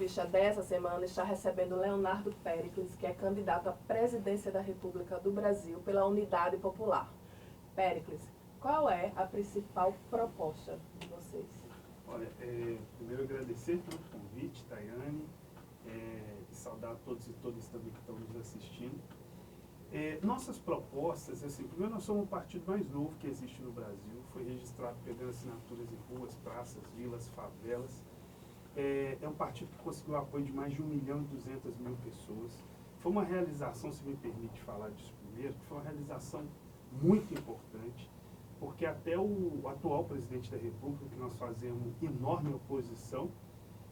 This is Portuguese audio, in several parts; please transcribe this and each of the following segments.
entrevista dessa semana está recebendo Leonardo Péricles, que é candidato à presidência da República do Brasil pela Unidade Popular. Péricles, qual é a principal proposta de vocês? Olha, primeiro agradecer pelo convite, Tayane, e saudar todos e todas também que estão nos assistindo. Nossas propostas, assim, primeiro nós somos o partido mais novo que existe no Brasil, foi registrado pegando assinaturas em ruas, praças, vilas, favelas. É um partido que conseguiu o apoio de mais de 1.200.000 pessoas. Foi uma realização, se me permite falar disso primeiro, foi uma realização muito importante, porque até o atual presidente da República, que nós fazemos enorme oposição,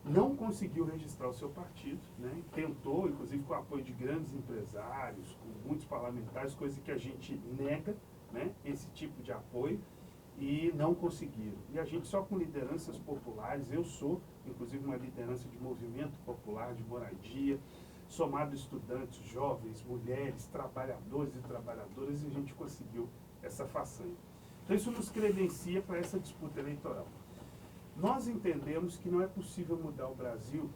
não conseguiu registrar o seu partido, né? Tentou, inclusive com o apoio de grandes empresários, com muitos parlamentares, coisa que a gente nega, né? Esse tipo de apoio, e não conseguiram. E a gente só com lideranças populares, eu sou, inclusive, uma liderança de movimento popular, de moradia, somado estudantes, jovens, mulheres, trabalhadores e trabalhadoras, e a gente conseguiu essa façanha. Então isso nos credencia para essa disputa eleitoral. Nós entendemos que não é possível mudar o Brasil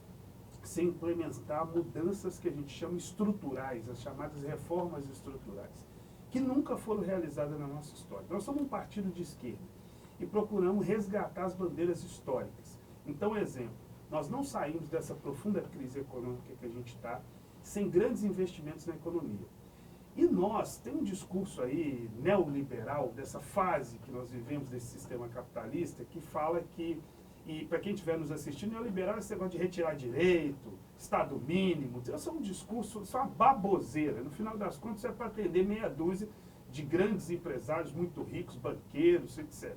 sem implementar mudanças que a gente chama estruturais, as chamadas reformas estruturais, que nunca foram realizadas na nossa história. Nós somos um partido de esquerda e procuramos resgatar as bandeiras históricas. Então, exemplo, nós não saímos dessa profunda crise econômica que a gente está sem grandes investimentos na economia. E nós, tem um discurso aí neoliberal, dessa fase que nós vivemos desse sistema capitalista, que fala que, e para quem estiver nos assistindo, neoliberal é esse negócio de retirar direito, Estado mínimo, isso é um discurso, isso é uma baboseira. No final das contas, é para atender meia dúzia de grandes empresários muito ricos, banqueiros, etc.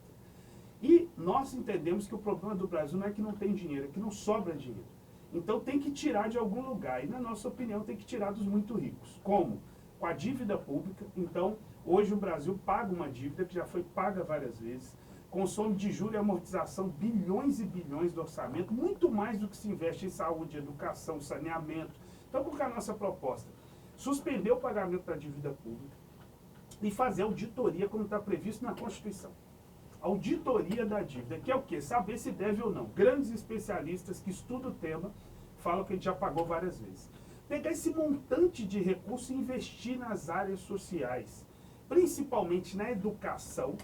E nós entendemos que o problema do Brasil não é que não tem dinheiro, é que não sobra dinheiro. Então tem que tirar de algum lugar, e na nossa opinião tem que tirar dos muito ricos. Como? Com a dívida pública. Então, hoje o Brasil paga uma dívida que já foi paga várias vezes, consome de juros e amortização bilhões e bilhões do orçamento, muito mais do que se investe em saúde, educação, saneamento. Então, qual que é a nossa proposta? Suspender o pagamento da dívida pública e fazer auditoria, como está previsto na Constituição. Auditoria da dívida, que é o quê? Saber se deve ou não. Grandes especialistas que estudam o tema falam que a gente já pagou várias vezes. Pegar esse montante de recursos e investir nas áreas sociais, principalmente na educação,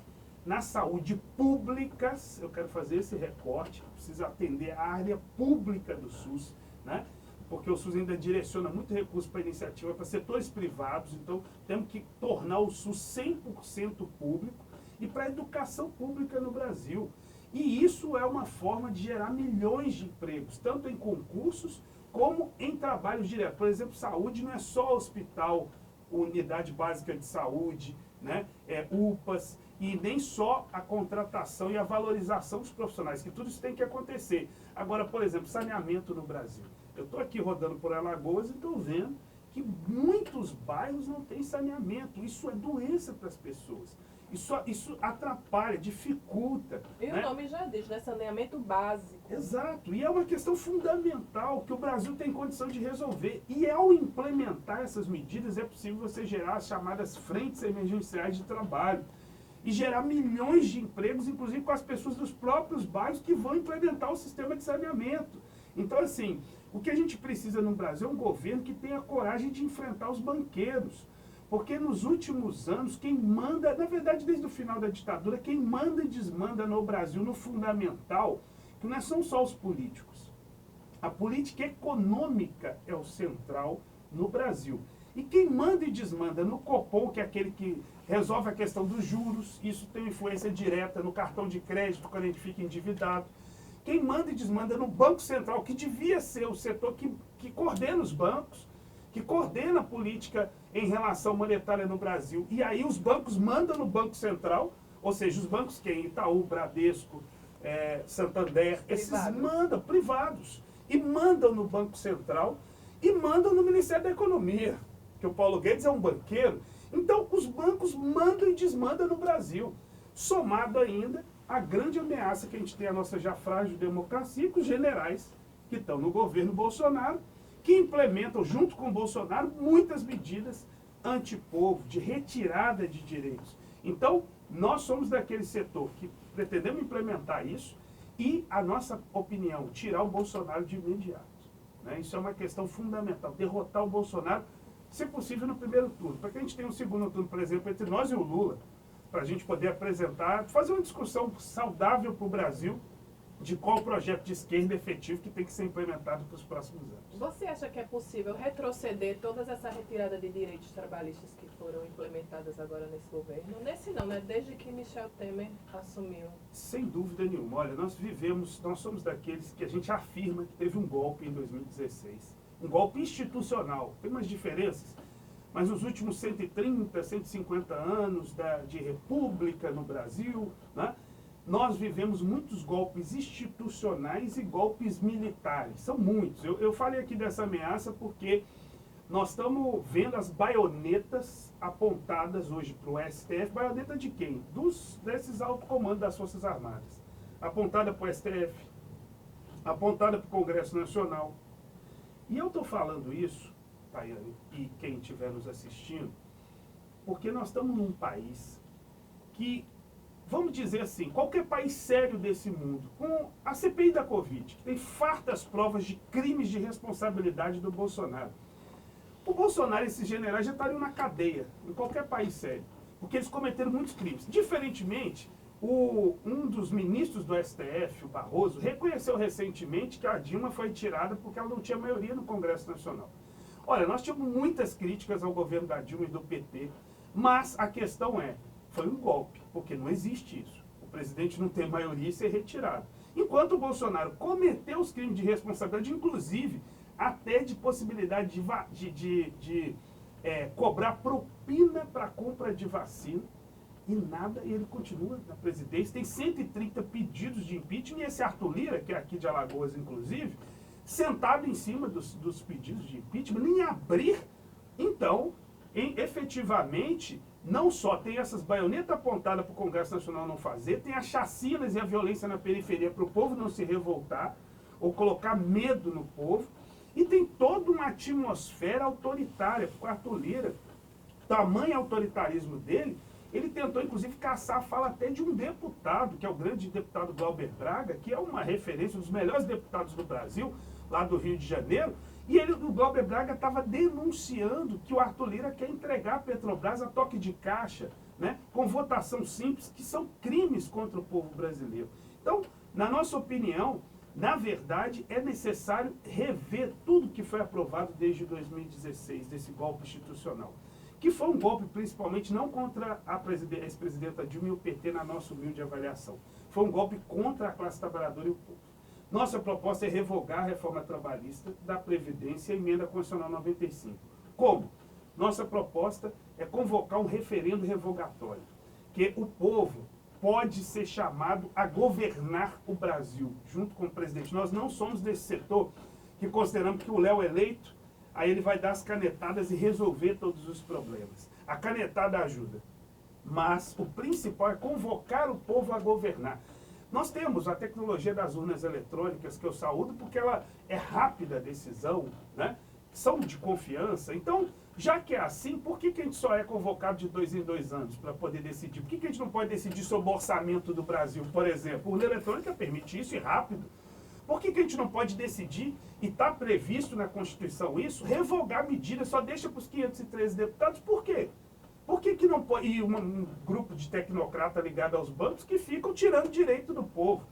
na saúde públicas. Eu quero fazer esse recorte, precisa atender a área pública do SUS, né? Porque o SUS ainda direciona muito recurso para iniciativa, para setores privados, então temos que tornar o SUS 100% público, e para a educação pública no Brasil. E isso é uma forma de gerar milhões de empregos, tanto em concursos, como em trabalhos diretos. Por exemplo, saúde não é só hospital, unidade básica de saúde, né? UPAs, e nem só a contratação e a valorização dos profissionais, que tudo isso tem que acontecer. Agora, por exemplo, saneamento no Brasil. Eu estou aqui rodando por Alagoas e estou vendo que muitos bairros não têm saneamento. Isso é doença para as pessoas. Isso atrapalha, dificulta. E né? o nome já diz, né? Saneamento básico. Exato, e é uma questão fundamental que o Brasil tem condição de resolver. E ao implementar essas medidas, é possível você gerar as chamadas frentes emergenciais de trabalho e gerar milhões de empregos, inclusive com as pessoas dos próprios bairros que vão implementar o sistema de saneamento. Então, assim, o que a gente precisa no Brasil é um governo que tenha coragem de enfrentar os banqueiros. Porque nos últimos anos, quem manda, na verdade desde o final da ditadura, quem manda e desmanda no Brasil, no fundamental, que não são só os políticos. A política econômica é o central no Brasil. E quem manda e desmanda no Copom, que é aquele que resolve a questão dos juros, isso tem influência direta no cartão de crédito quando a gente fica endividado. Quem manda e desmanda no Banco Central, que devia ser o setor que coordena os bancos, que coordena a política em relação monetária no Brasil. E aí os bancos mandam no Banco Central, ou seja, os bancos que Itaú, Bradesco, Santander, esses mandam, privados, e mandam no Banco Central e mandam no Ministério da Economia, que o Paulo Guedes é um banqueiro. Então os bancos mandam e desmandam no Brasil, somado ainda à grande ameaça que a gente tem à nossa já frágil democracia, com os generais que estão no governo Bolsonaro, que implementam, junto com o Bolsonaro, muitas medidas antipovo, de retirada de direitos. Então, nós somos daquele setor que pretendemos implementar isso e, a nossa opinião, tirar o Bolsonaro de imediato. né? Isso é uma questão fundamental, derrotar o Bolsonaro, se possível, no primeiro turno, para que a gente tenha um segundo turno, por exemplo, entre nós e o Lula, para a gente poder apresentar, fazer uma discussão saudável para o Brasil, de qual projeto de esquerda efetivo que tem que ser implementado para os próximos anos. Você acha que é possível retroceder todas essa retirada de direitos trabalhistas que foram implementadas agora nesse governo? Nesse não, né? Desde que Michel Temer assumiu. Sem dúvida nenhuma. Olha, nós somos daqueles que a gente afirma que teve um golpe em 2016. Um golpe institucional. Tem umas diferenças, mas nos últimos 130, 150 anos de república no Brasil, né? Nós vivemos muitos golpes institucionais e golpes militares. São muitos. Eu falei aqui dessa ameaça porque nós estamos vendo as baionetas apontadas hoje para o STF. Baioneta de quem? Desses alto comando das Forças Armadas. Apontada para o STF, apontada para o Congresso Nacional. E eu estou falando isso, Tayane, e quem estiver nos assistindo, porque nós estamos num país que, vamos dizer assim, qualquer país sério desse mundo, com a CPI da Covid, que tem fartas provas de crimes de responsabilidade do Bolsonaro. O Bolsonaro e esses generais já estariam na cadeia, em qualquer país sério, porque eles cometeram muitos crimes. Diferentemente, um dos ministros do STF, o Barroso, reconheceu recentemente que a Dilma foi tirada porque ela não tinha maioria no Congresso Nacional. Olha, nós tínhamos muitas críticas ao governo da Dilma e do PT, mas a questão foi um golpe, porque não existe isso. O presidente não tem maioria e ser retirado. Enquanto o Bolsonaro cometeu os crimes de responsabilidade, inclusive até de possibilidade de cobrar propina para a compra de vacina, e nada, e ele continua na presidência. Tem 130 pedidos de impeachment, e esse Arthur Lira, que é aqui de Alagoas, inclusive, sentado em cima dos pedidos de impeachment, nem abrir. Então, efetivamente, não só tem essas baionetas apontadas para o Congresso Nacional não fazer, tem as chacinas e a violência na periferia para o povo não se revoltar, ou colocar medo no povo, e tem toda uma atmosfera autoritária, porque o Arthur Lira, tamanho autoritarismo dele, ele tentou, inclusive, caçar a fala até de um deputado, que é o grande deputado Glauber Braga, que é uma referência, um dos melhores deputados do Brasil, lá do Rio de Janeiro, e o Glauber Braga estava denunciando que o Arthur Lira quer entregar a Petrobras a toque de caixa, né, com votação simples, que são crimes contra o povo brasileiro. Então, na nossa opinião, na verdade, é necessário rever tudo que foi aprovado desde 2016, desse golpe institucional. Que foi um golpe principalmente não contra a ex-presidenta Dilma e o PT, na nossa humilde avaliação. Foi um golpe contra a classe trabalhadora e o povo. Nossa proposta é revogar a reforma trabalhista, da Previdência e a emenda constitucional 95. Como? Nossa proposta é convocar um referendo revogatório, que o povo pode ser chamado a governar o Brasil, junto com o presidente. Nós não somos desse setor que consideramos que o Léo eleito, aí ele vai dar as canetadas e resolver todos os problemas. A canetada ajuda, mas o principal é convocar o povo a governar. Nós temos a tecnologia das urnas eletrônicas, que eu saúdo, porque ela é rápida a decisão, né? São de confiança. Então, já que é assim, por que a gente só é convocado de 2 em 2 anos para poder decidir? Por que a gente não pode decidir sobre o orçamento do Brasil, por exemplo? A urna eletrônica permite isso e rápido. Por que a gente não pode decidir, e está previsto na Constituição isso, revogar medidas, só deixa para os 513 deputados? Por quê? Por que não pode? E um grupo de tecnocrata ligado aos bancos que ficam tirando direito do povo.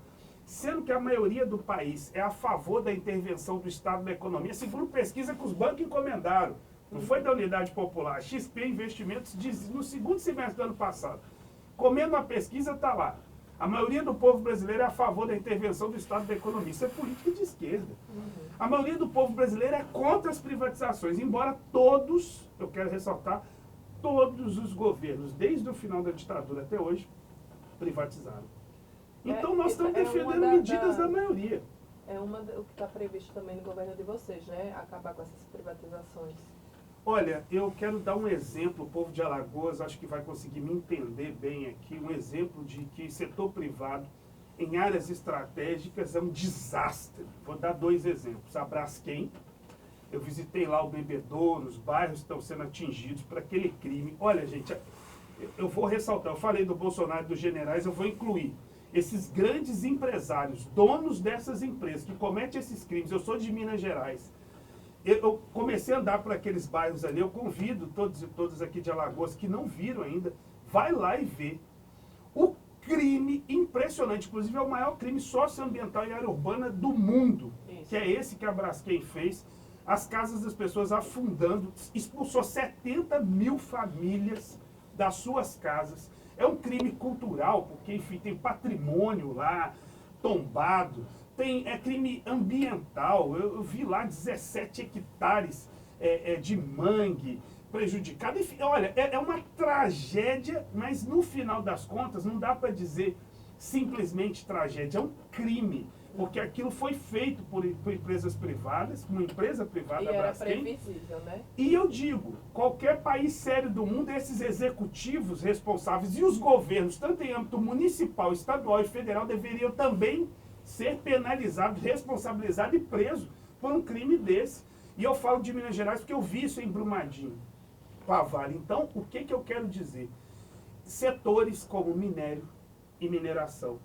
Sendo que a maioria do país é a favor da intervenção do Estado na economia, segundo pesquisa que os bancos encomendaram. Não foi da Unidade Popular. A XP Investimentos diz no segundo semestre do ano passado. Comendo a pesquisa, está lá. A maioria do povo brasileiro é a favor da intervenção do Estado na economia. Isso é política de esquerda. A maioria do povo brasileiro é contra as privatizações, embora todos, eu quero ressaltar, todos os governos, desde o final da ditadura até hoje, privatizaram. Então nós estamos defendendo medidas da maioria. É o que está previsto também no governo de vocês, né? Acabar com essas privatizações. Olha, eu quero dar um exemplo, o povo de Alagoas acho que vai conseguir me entender bem aqui, um exemplo de que setor privado, em áreas estratégicas, é um desastre. Vou dar 2 exemplos. A Braskem, eu visitei lá o Bebedouro, os bairros estão sendo atingidos por aquele crime. Olha, gente, eu vou ressaltar, eu falei do Bolsonaro e dos generais, eu vou incluir esses grandes empresários, donos dessas empresas que cometem esses crimes. Eu sou de Minas Gerais. Eu comecei a andar por aqueles bairros ali, eu convido todos e todas aqui de Alagoas que não viram ainda, vai lá e vê. O crime impressionante, inclusive é o maior crime socioambiental em área urbana do mundo, que é esse que a Braskem fez. As casas das pessoas afundando, expulsou 70 mil famílias das suas casas. É um crime cultural, porque, enfim, tem patrimônio lá tombado, é crime ambiental. Eu vi lá 17 hectares de mangue prejudicado. Enfim, olha, é uma tragédia, mas no final das contas não dá para dizer simplesmente tragédia, é um crime. Porque aquilo foi feito por empresas privadas, uma empresa privada, e a era Braskem. previsível, né? E eu digo, qualquer país sério do mundo, esses executivos responsáveis e os governos, tanto em âmbito municipal, estadual e federal, deveriam também ser penalizados, responsabilizados e presos por um crime desse. E eu falo de Minas Gerais porque eu vi isso em Brumadinho, com a Vale. Então, o que eu quero dizer? Setores como minério e mineração,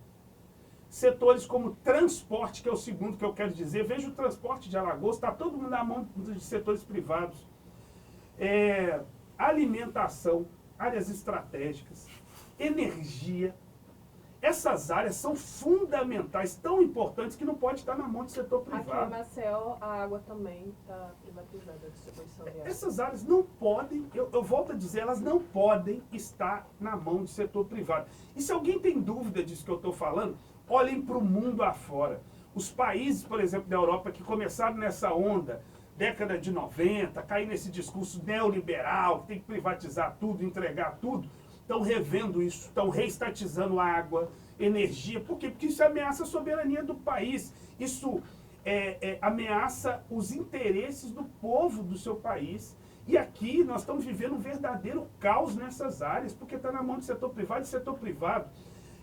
setores como transporte, que é o segundo que eu quero dizer. Veja o transporte de Alagoas, está todo mundo na mão de setores privados. Alimentação, áreas estratégicas, energia. Essas áreas são fundamentais, tão importantes, que não pode estar na mão do setor privado. Aqui em Maceió, a água também está privatizada, a distribuição de água. Essas áreas não podem, eu volto a dizer, elas não podem estar na mão do setor privado. E se alguém tem dúvida disso que eu estou falando, olhem para o mundo afora. Os países, por exemplo, da Europa, que começaram nessa onda, década de 90, cair nesse discurso neoliberal, que tem que privatizar tudo, entregar tudo, estão revendo isso, estão reestatizando água, energia. Por quê? Porque isso ameaça a soberania do país. Isso ameaça os interesses do povo do seu país. E aqui nós estamos vivendo um verdadeiro caos nessas áreas, porque está na mão do setor privado e setor privado.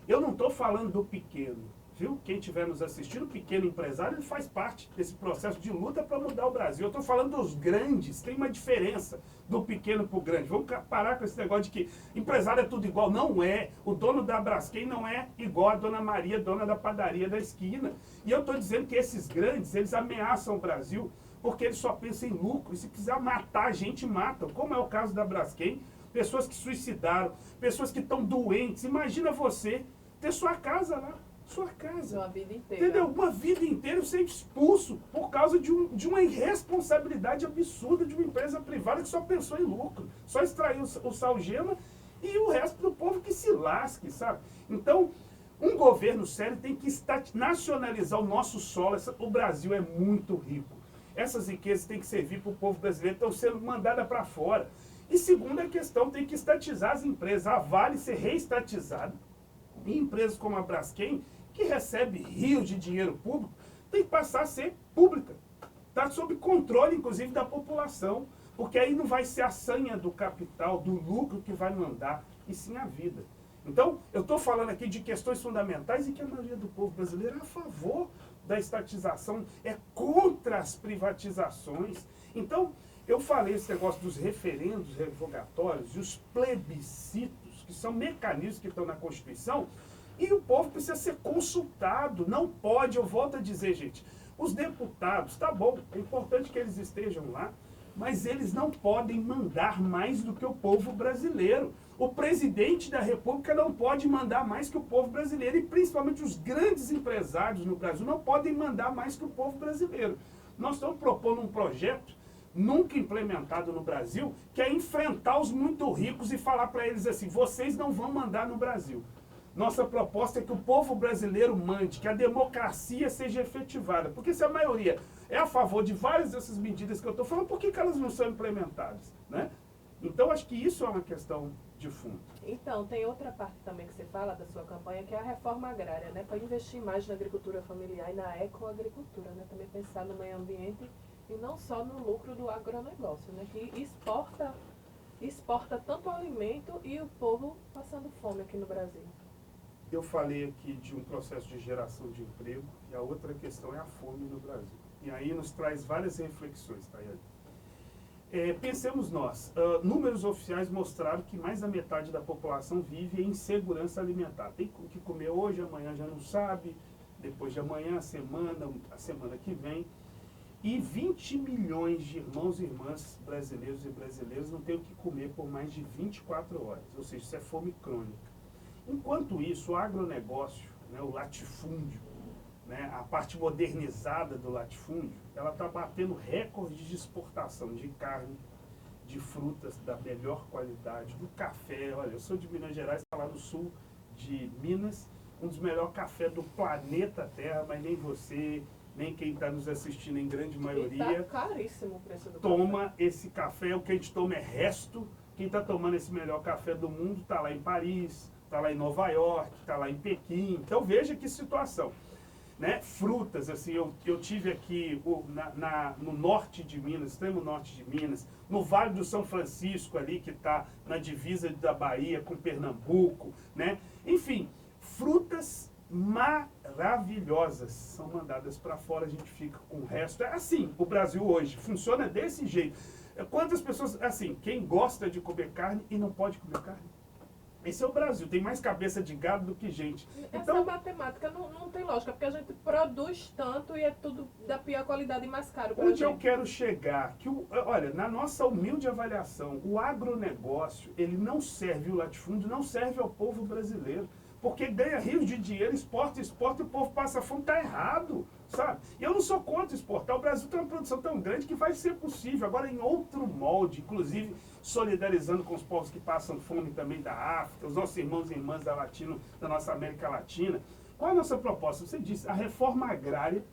Eu não estou falando do pequeno, viu? Quem estiver nos assistindo, o pequeno empresário, ele faz parte desse processo de luta para mudar o Brasil. Eu estou falando dos grandes, tem uma diferença do pequeno para o grande. Vamos parar com esse negócio de que empresário é tudo igual. Não é. O dono da Braskem não é igual a dona Maria, dona da padaria da esquina. E eu estou dizendo que esses grandes, eles ameaçam o Brasil porque eles só pensam em lucro. E se quiser matar a gente, matam. Como é o caso da Braskem. Pessoas que suicidaram, pessoas que estão doentes. Imagina você ter sua casa lá, sua casa. Uma vida inteira. Entendeu? Uma vida inteira ser expulso por causa de uma irresponsabilidade absurda de uma empresa privada que só pensou em lucro. Só extraiu o salgema e o resto do povo que se lasque, sabe? Então, um governo sério tem que nacionalizar o nosso solo. O Brasil é muito rico. Essas riquezas têm que servir para o povo brasileiro, estão sendo mandadas para fora. E segunda questão, tem que estatizar as empresas. A Vale ser reestatizada. E empresas como a Braskem, que recebe rios de dinheiro público, tem que passar a ser pública. Está sob controle, inclusive, da população. Porque aí não vai ser a sanha do capital, do lucro que vai mandar, e sim a vida. Então, eu estou falando aqui de questões fundamentais e que a maioria do povo brasileiro é a favor da estatização, é contra as privatizações. Então, eu falei esse negócio dos referendos revogatórios e os plebiscitos, que são mecanismos que estão na Constituição, e o povo precisa ser consultado. Não pode, eu volto a dizer, gente, os deputados, tá bom, é importante que eles estejam lá, mas eles não podem mandar mais do que o povo brasileiro. O presidente da República não pode mandar mais que o povo brasileiro, e principalmente os grandes empresários no Brasil não podem mandar mais que o povo brasileiro. Nós estamos propondo um projeto nunca implementado no Brasil, que é enfrentar os muito ricos e falar para eles assim: vocês não vão mandar no Brasil. Nossa proposta é que o povo brasileiro mande, que a democracia seja efetivada. Porque se a maioria é a favor de várias dessas medidas que eu estou falando, por que elas não são implementadas? Né? Então, acho que isso é uma questão de fundo. Então, tem outra parte também que você fala da sua campanha, que é a reforma agrária, né? Para investir mais na agricultura familiar e na ecoagricultura, né? Também pensar no meio ambiente e não só no lucro do agronegócio, né? Que exporta tanto alimento e o povo passando fome aqui no Brasil. Eu falei aqui de um processo de geração de emprego, e a outra questão é a fome no Brasil. E aí nos traz várias reflexões, Tayane. Pensemos nós, números oficiais mostraram que mais da metade da população vive em insegurança alimentar. Tem o que comer hoje, amanhã já não sabe, depois de amanhã, a semana que vem. E 20 milhões de irmãos e irmãs brasileiros e brasileiras não têm o que comer por mais de 24 horas. Ou seja, isso é fome crônica. Enquanto isso, o agronegócio, né, o latifúndio, né, a parte modernizada do latifúndio, ela está batendo recordes de exportação de carne, de frutas da melhor qualidade, do café. Olha, eu sou de Minas Gerais, está lá no sul de Minas, um dos melhores cafés do planeta Terra, mas nem você, nem quem está nos assistindo em grande maioria, está caríssimo o preço do toma café. esse café. O que a gente toma é resto. Quem está tomando esse melhor café do mundo está lá em Paris, está lá em Nova York, está lá em Pequim. Então veja que situação. Né? Frutas, assim, eu tive aqui no norte de Minas, extremo norte de Minas, no Vale do São Francisco ali, que está na divisa da Bahia com Pernambuco, né? Enfim, frutas maravilhosas são mandadas para fora, a gente fica com o resto. É assim, o Brasil hoje funciona desse jeito. Quantas pessoas, assim, quem gosta de comer carne e não pode comer carne? Esse é o Brasil, tem mais cabeça de gado do que gente. Essa matemática não tem lógica, porque a gente produz tanto e é tudo da pior qualidade e mais caro. Onde eu quero chegar, que olha, na nossa humilde avaliação, o agronegócio, ele não serve, o latifúndio não serve ao povo brasileiro. Porque ganha rios de dinheiro, exporta, e o povo passa fome, está errado, sabe? E eu não sou contra exportar, o Brasil tem uma produção tão grande que vai ser possível, agora em outro molde, inclusive solidarizando com os povos que passam fome também da África, os nossos irmãos e irmãs da nossa América Latina. Qual é a nossa proposta? Você disse, a reforma agrária,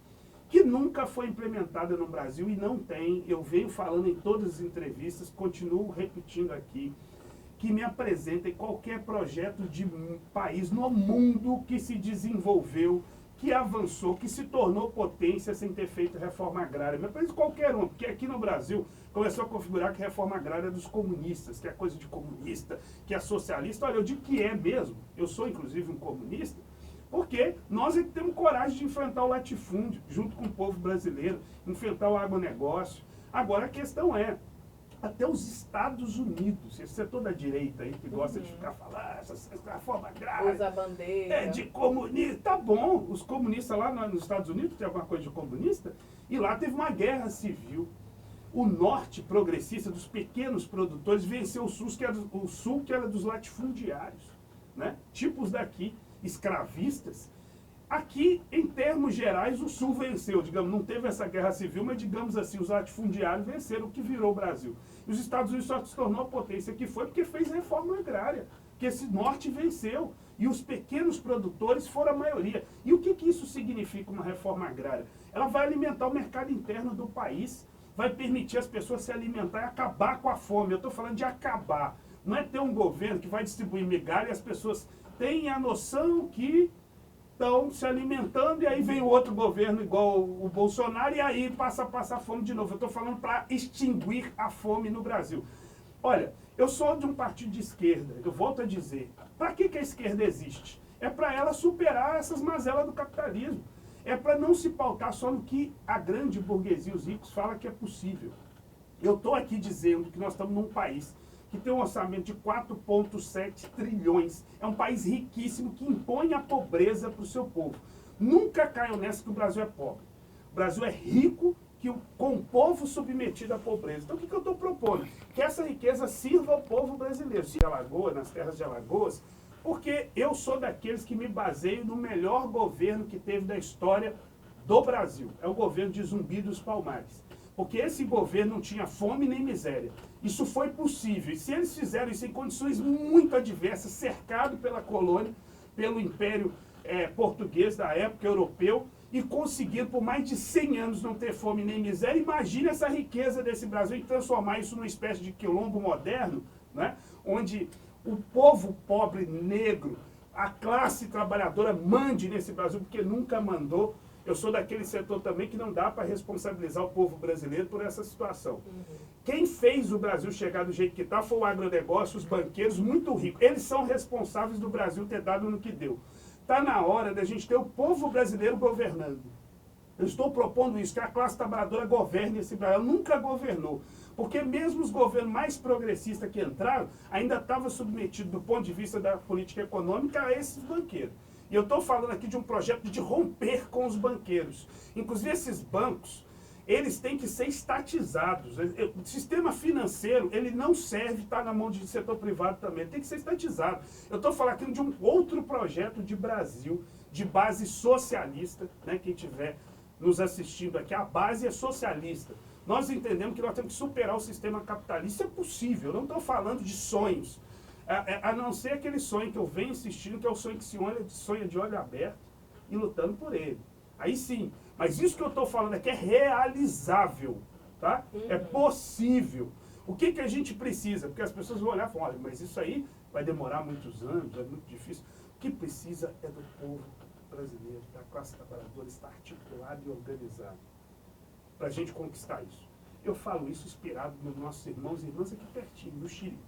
que nunca foi implementada no Brasil e não tem, eu venho falando em todas as entrevistas, continuo repetindo aqui, que me apresentem qualquer projeto de país no mundo que se desenvolveu, que avançou, que se tornou potência sem ter feito reforma agrária. Me apresente qualquer um, porque aqui no Brasil começou a configurar que a reforma agrária é dos comunistas, que é coisa de comunista, que é socialista. Olha, eu digo que é mesmo, eu sou inclusive um comunista, porque nós é que temos coragem de enfrentar o latifúndio, junto com o povo brasileiro, enfrentar o agronegócio. Agora a questão é, até os Estados Unidos, esse setor da direita aí que gosta de ficar falando, essa reforma agrária, usa a bandeira, é de comunista, tá bom, os comunistas lá nos Estados Unidos tem alguma coisa de comunista, e lá teve uma guerra civil. O norte progressista dos pequenos produtores venceu o sul que era dos latifundiários, né? Tipos daqui, escravistas. Aqui, em termos gerais, o Sul venceu, digamos, não teve essa guerra civil, mas digamos assim, os latifundiários venceram, o que virou o Brasil. E os Estados Unidos só se tornou a potência que foi porque fez reforma agrária, que esse norte venceu, e os pequenos produtores foram a maioria. E o que isso significa, uma reforma agrária? Ela vai alimentar o mercado interno do país, vai permitir as pessoas se alimentar e acabar com a fome. Eu estou falando de acabar, não é ter um governo que vai distribuir migalha e as pessoas têm a noção que estão se alimentando, e aí vem o outro governo igual o Bolsonaro, e aí passa a passar fome de novo. Eu estou falando para extinguir a fome no Brasil. Olha, eu sou de um partido de esquerda, eu volto a dizer, para que a esquerda existe? É para ela superar essas mazelas do capitalismo. É para não se pautar só no que a grande burguesia, os ricos, fala que é possível. Eu estou aqui dizendo que nós estamos num país que tem um orçamento de 4,7 trilhões. É um país riquíssimo que impõe a pobreza para o seu povo. Nunca caiam nessa que o Brasil é pobre. O Brasil é rico com o povo submetido à pobreza. Então o que eu estou propondo? Que essa riqueza sirva ao povo brasileiro. Se Alagoas, nas terras de Alagoas, porque eu sou daqueles que me baseio no melhor governo que teve da história do Brasil. É o governo de Zumbi dos Palmares. Porque esse governo não tinha fome nem miséria. Isso foi possível. E se eles fizeram isso em condições muito adversas, cercado pela colônia, pelo Império Português da época, europeu, e conseguiram por mais de 100 anos não ter fome nem miséria, imagine essa riqueza desse Brasil e transformar isso numa espécie de quilombo moderno, né? Onde o povo pobre, negro, a classe trabalhadora mande nesse Brasil, porque nunca mandou. Eu sou daquele setor também que não dá para responsabilizar o povo brasileiro por essa situação. Quem fez o Brasil chegar do jeito que está foi o agronegócio, os banqueiros muito ricos. Eles são responsáveis do Brasil ter dado no que deu. Está na hora da gente ter o povo brasileiro governando. Eu estou propondo isso, que a classe trabalhadora governe esse Brasil. Ela nunca governou. Porque mesmo os governos mais progressistas que entraram, ainda estavam submetidos, do ponto de vista da política econômica, a esses banqueiros. E eu estou falando aqui de um projeto de romper com os banqueiros. Inclusive esses bancos, eles têm que ser estatizados. O sistema financeiro, ele não serve estar na mão do setor privado também, ele tem que ser estatizado. Eu estou falando aqui de um outro projeto de Brasil, de base socialista, né? Quem estiver nos assistindo aqui, a base é socialista. Nós entendemos que nós temos que superar o sistema capitalista. Isso é possível, eu não estou falando de sonhos. A não ser aquele sonho que eu venho insistindo, que é o sonho que se sonha de olho aberto e lutando por ele. Aí sim, mas isso que eu estou falando aqui é realizável, tá? É possível. O que, que a gente precisa? Porque as pessoas vão olhar e falar, olha, mas isso aí vai demorar muitos anos, é muito difícil. O que precisa é do povo brasileiro, da classe trabalhadora, estar articulado e organizado para a gente conquistar isso. Eu falo isso inspirado nos nossos irmãos e irmãs aqui pertinho, no Chile.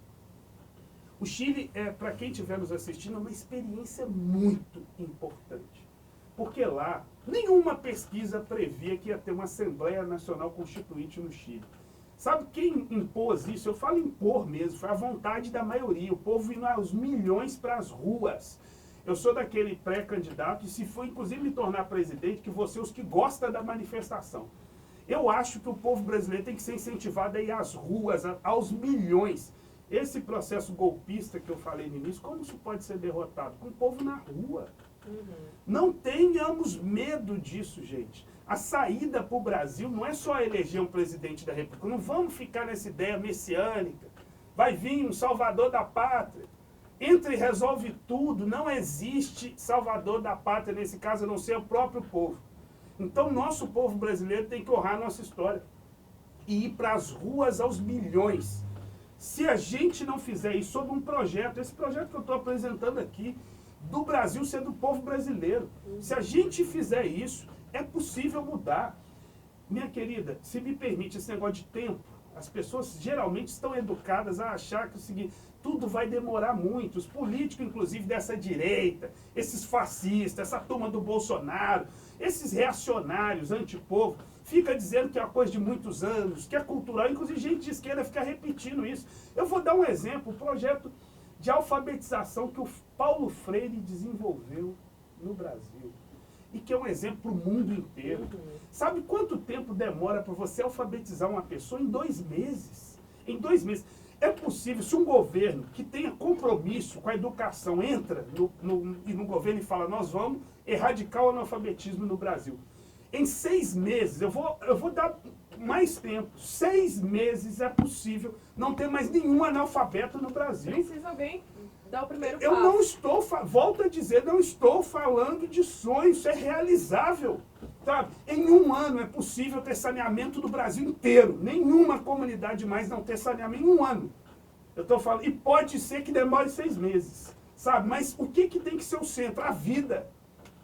O Chile, para quem estiver nos assistindo, é uma experiência muito importante. Porque lá, nenhuma pesquisa previa que ia ter uma Assembleia Nacional Constituinte no Chile. Sabe quem impôs isso? Eu falo impor mesmo, foi a vontade da maioria. O povo indo aos milhões para as ruas. Eu sou daquele pré-candidato, e se for inclusive me tornar presidente, que você os que gostam da manifestação. Eu acho que o povo brasileiro tem que ser incentivado a ir às ruas, aos milhões. Esse processo golpista que eu falei no início, como isso pode ser derrotado? Com o povo na rua. Não tenhamos medo disso, gente. A saída para o Brasil não é só eleger um presidente da República. Não vamos ficar nessa ideia messiânica. Vai vir um salvador da pátria. Entra e resolve tudo. Não existe salvador da pátria, nesse caso, a não ser o próprio povo. Então, nosso povo brasileiro tem que honrar a nossa história. E ir para as ruas aos milhões. Se a gente não fizer isso sob um projeto, esse projeto que eu estou apresentando aqui, do Brasil ser do povo brasileiro. Se a gente fizer isso, é possível mudar. Minha querida, se me permite esse negócio de tempo, as pessoas geralmente estão educadas a achar que o seguinte, tudo vai demorar muito. Os políticos, inclusive, dessa direita, esses fascistas, essa turma do Bolsonaro, esses reacionários, antipovo, fica dizendo que é uma coisa de muitos anos, que é cultural, inclusive gente de esquerda fica repetindo isso. Eu vou dar um exemplo, o projeto de alfabetização que o Paulo Freire desenvolveu no Brasil. E que é um exemplo para o mundo inteiro. Sabe quanto tempo demora para você alfabetizar uma pessoa? Em 2 meses. Em 2 meses. É possível, se um governo que tenha compromisso com a educação entra no governo e fala, nós vamos erradicar o analfabetismo no Brasil. Em 6 meses, eu vou dar mais tempo, 6 meses é possível não ter mais nenhum analfabeto no Brasil. Precisa alguém dar o primeiro passo. Eu não estou, volto a dizer, não estou falando de sonho, isso é realizável. Sabe? Em 1 ano é possível ter saneamento do Brasil inteiro. Nenhuma comunidade mais não ter saneamento em 1 ano. Eu estou falando, e pode ser que demore 6 meses. Sabe? Mas o que tem que ser o centro? A vida.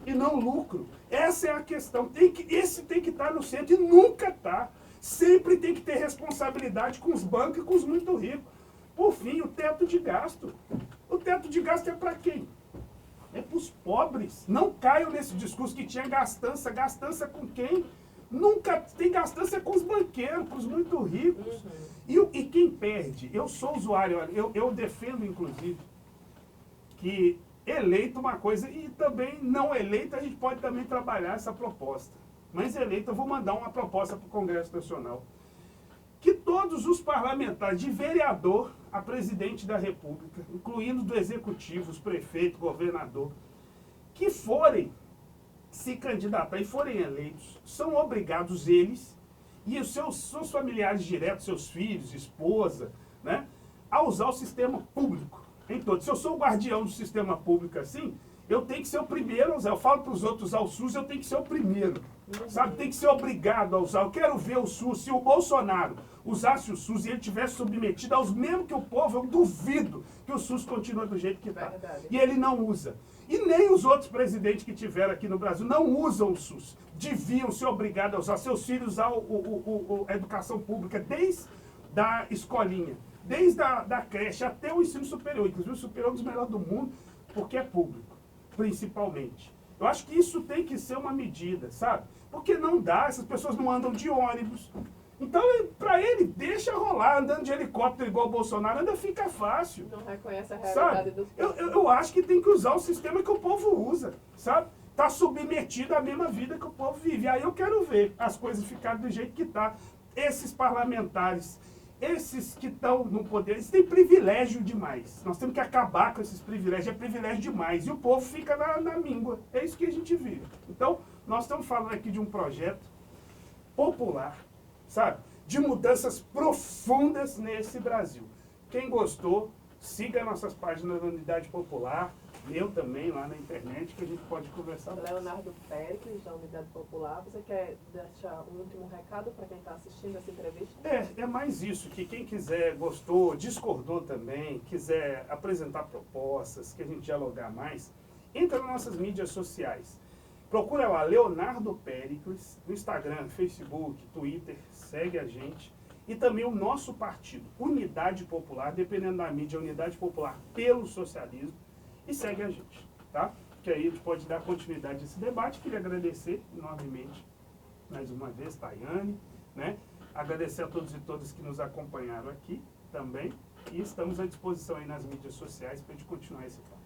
E não o lucro. Essa é a questão. Esse tem que estar no centro e nunca está. Sempre tem que ter responsabilidade com os bancos e com os muito ricos. Por fim, o teto de gasto. O teto de gasto é para quem? É para os pobres. Não caiam nesse discurso que tinha gastança. Gastança com quem? Nunca tem gastança com os banqueiros, com os muito ricos. E quem perde? Eu sou usuário, eu defendo, inclusive, que eleito uma coisa, e também não eleito, a gente pode também trabalhar essa proposta. Mas eleito, eu vou mandar uma proposta para o Congresso Nacional. Que todos os parlamentares, de vereador a presidente da República, incluindo do Executivo, os prefeitos, governador, que forem se candidatar e forem eleitos, são obrigados eles e os seus familiares diretos, seus filhos, esposa, né, a usar o sistema público. Em todos. Se eu sou o guardião do sistema público assim, eu tenho que ser o primeiro a usar. Eu falo para os outros usar o SUS, eu tenho que ser o primeiro. Sabe? Tem que ser obrigado a usar. Eu quero ver o SUS. Se o Bolsonaro usasse o SUS e ele tivesse submetido aos mesmos que o povo, eu duvido que o SUS continue do jeito que está. E ele não usa. E nem os outros presidentes que tiveram aqui no Brasil não usam o SUS. Deviam ser obrigados a usar. Seus filhos usar a educação pública desde a escolinha. Desde a creche até o ensino superior. Inclusive o superior é um dos melhores do mundo, porque é público, principalmente. Eu acho que isso tem que ser uma medida, sabe? Porque não dá, essas pessoas não andam de ônibus. Então, para ele, deixa rolar, andando de helicóptero igual o Bolsonaro, ainda fica fácil. Não reconhece a realidade do povo. Eu acho que tem que usar o sistema que o povo usa, sabe? está submetido à mesma vida que o povo vive. Aí eu quero ver as coisas ficarem do jeito que está. Esses parlamentares, esses que estão no poder, eles têm privilégio demais. Nós temos que acabar com esses privilégios, é privilégio demais. E o povo fica na míngua. É isso que a gente vive. Então, nós estamos falando aqui de um projeto popular, sabe? De mudanças profundas nesse Brasil. Quem gostou, siga nossas páginas da Unidade Popular, eu também lá na internet, que a gente pode conversar. Leonardo Péricles, da Unidade Popular, você quer deixar um último recado para quem está assistindo essa entrevista? É mais isso, que quem quiser, gostou, discordou também, quiser apresentar propostas, que a gente dialogar mais, entra nas nossas mídias sociais. Procura lá, Leonardo Péricles, no Instagram, Facebook, Twitter, segue a gente. E também o nosso partido, Unidade Popular, dependendo da mídia, Unidade Popular pelo Socialismo, e segue a gente, tá? Que aí a gente pode dar continuidade a esse debate. Queria agradecer enormemente, mais uma vez, Tayane, né? Agradecer a todos e todas que nos acompanharam aqui também. E estamos à disposição aí nas mídias sociais para a gente continuar esse papo.